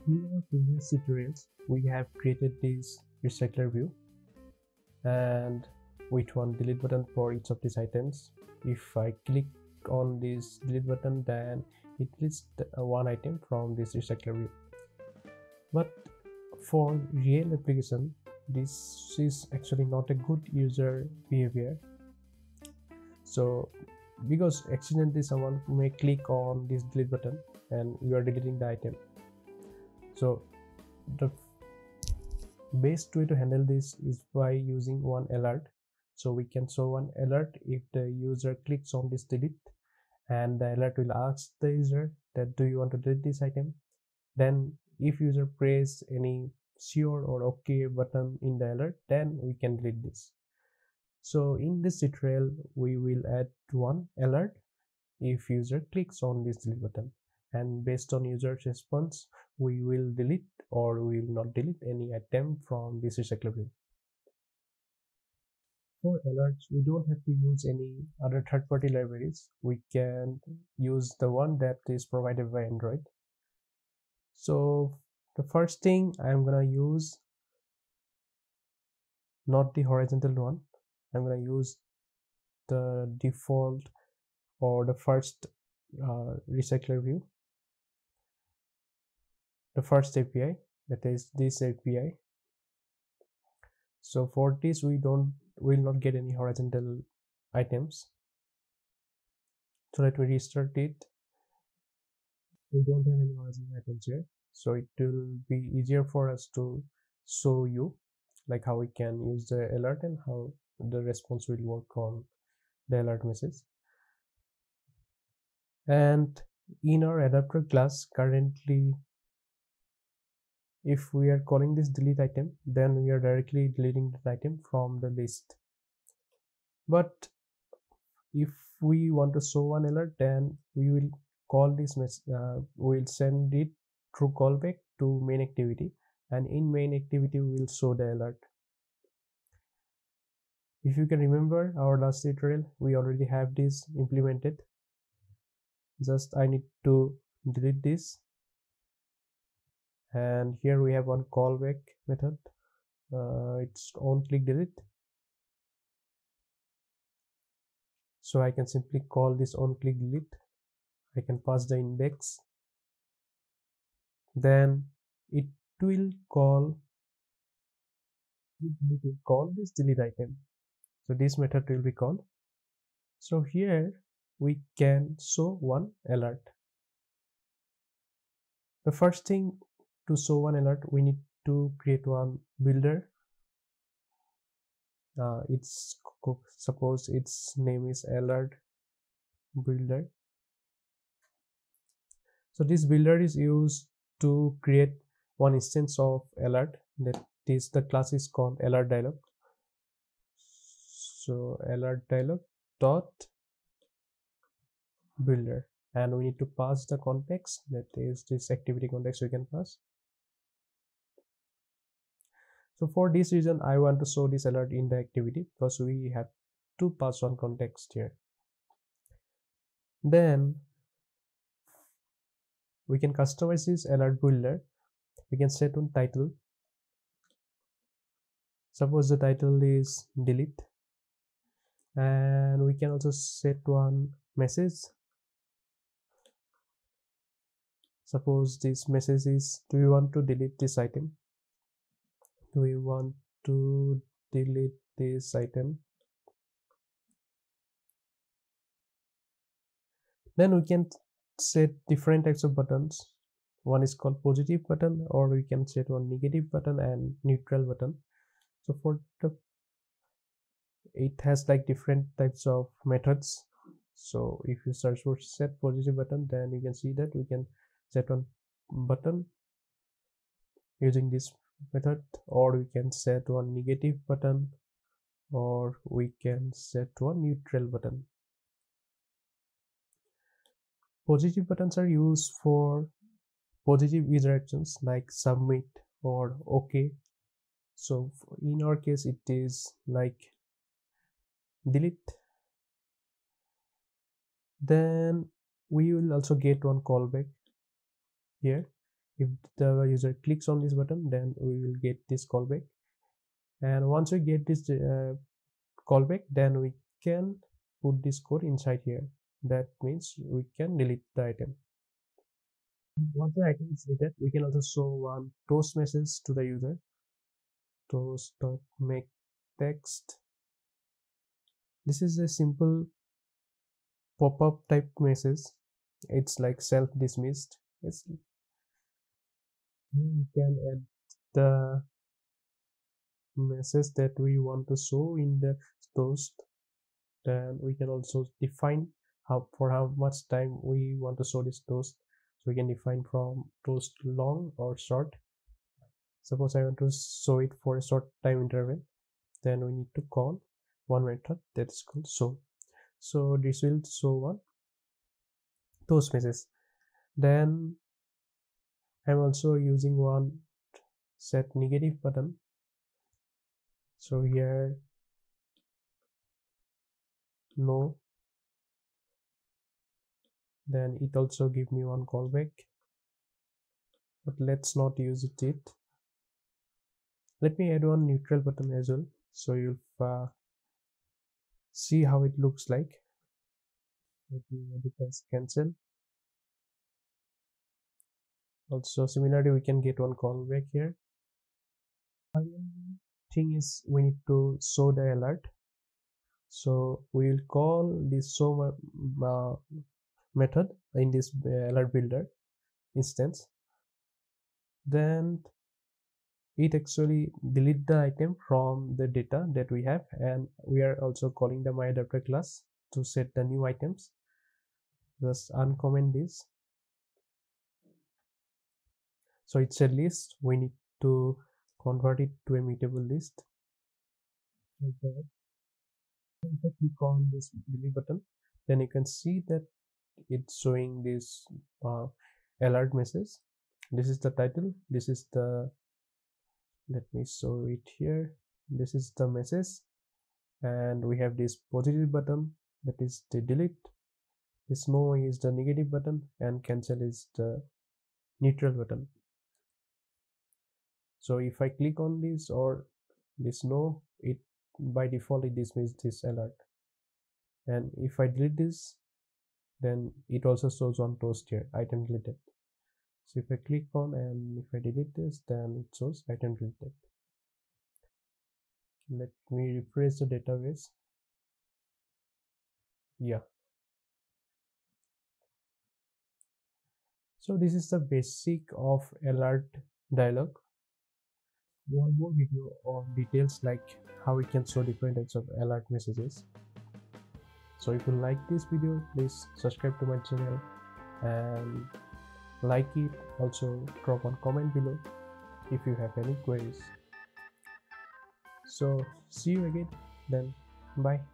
In our previous tutorials, we have created this recycler view and with one delete button for each of these items. If I click on this delete button, then it lists one item from this recycler view. But for real application, this is actually not a good user behavior. So because accidentally someone may click on this delete button and you are deleting the item. So the best way to handle this is by using one alert. So we can show one alert if the user clicks on this delete, and the alert will ask the user that do you want to delete this item. Then if user press any sure or okay button in the alert, then we can delete this. So in this tutorial we will add one alert if user clicks on this delete button, and based on user's response we will delete or we will not delete any item from this recycler view. For alerts, we don't have to use any other third-party libraries. We can use the one that is provided by Android. So the first thing I'm gonna use, not the horizontal one, I'm gonna use the default or the first recycler view, the first API, that is this API. So for this we will not get any horizontal items. So let me restart it. We don't have any horizontal items here, so it will be easier for us to show you like how we can use the alert and how the response will work on the alert message. And in our adapter class currently, if we are calling this delete item, then we are directly deleting that item from the list. But if we want to show one alert, then we will call this we'll send it through callback to main activity, and in main activity we will show the alert. If you can remember our last tutorial, we already have this implemented. Just I need to delete this, and here we have one callback method. It's on click delete, so I can simply call this on click delete. I can pass the index, then it will call this delete item. So this method will be called. So here we can show one alert. The first thing, to show one alert we need to create one builder. It's suppose its name is alert builder. So this builder is used to create one instance of alert, that is the class is called alert dialog. So alert dialog dot builder, and we need to pass the context, that is this activity context we can pass. So for this reason I want to show this alert in the activity, because we have to pass one context here. Then we can customize this alert builder. We can set one title. Suppose the title is delete, and we can also set one message. Suppose this message is, do you want to delete this item? Do we want to delete this item? Then we can set different types of buttons. One is called positive button, or we can set one negative button and neutral button. So for it has like different types of methods. So if you search for set positive button, then you can see that we can set one button using this method, or we can set one negative button, or we can set one neutral button. Positive buttons are used for positive user actions like submit or OK. So in our case it is like delete. Then we will also get one callback here. If the user clicks on this button, then we will get this callback. And once we get this callback, then we can put this code inside here. That means we can delete the item. Once the item is deleted, we can also show one toast message to the user. Toast.make text. This is a simple pop-up type message. It's like self-dismissed. We can add the message that we want to show in the toast. Then we can also define for how much time we want to show this toast. So we can define from toast long or short. Suppose I want to show it for a short time interval, then we need to call one method that is called show. So this will show one toast message. Then I'm also using one set negative button. So here no, then it also give me one callback, but let's not use it. Let me add one neutral button as well, so you'll see how it looks like. Let me add it as cancel. Also similarly, we can get one callback here. Final thing is we need to show the alert. So we will call this show method in this alert builder instance. Then it actually delete the item from the data that we have, and we are also calling the myAdapter class to set the new items. Just uncomment this. So it's a list, we need to convert it to a mutable list. Like that. If I click on this delete button, then you can see that it's showing this alert message. This is the title, this is the, let me show it here, this is the message, and we have this positive button, that is the delete, this no is the negative button, and cancel is the neutral button. So if I click on this or this no, it by default it dismisses this alert, and if I delete this, then it also shows on toast here, item deleted. So if I click on and if I delete this, then it shows item deleted. Let me refresh the database. Yeah. So this is the basic of alert dialog. One more video of details like how we can show different types of alert messages. So if you like this video, please subscribe to my channel and like it. Also drop one comment below if you have any queries. So see you again then. Bye.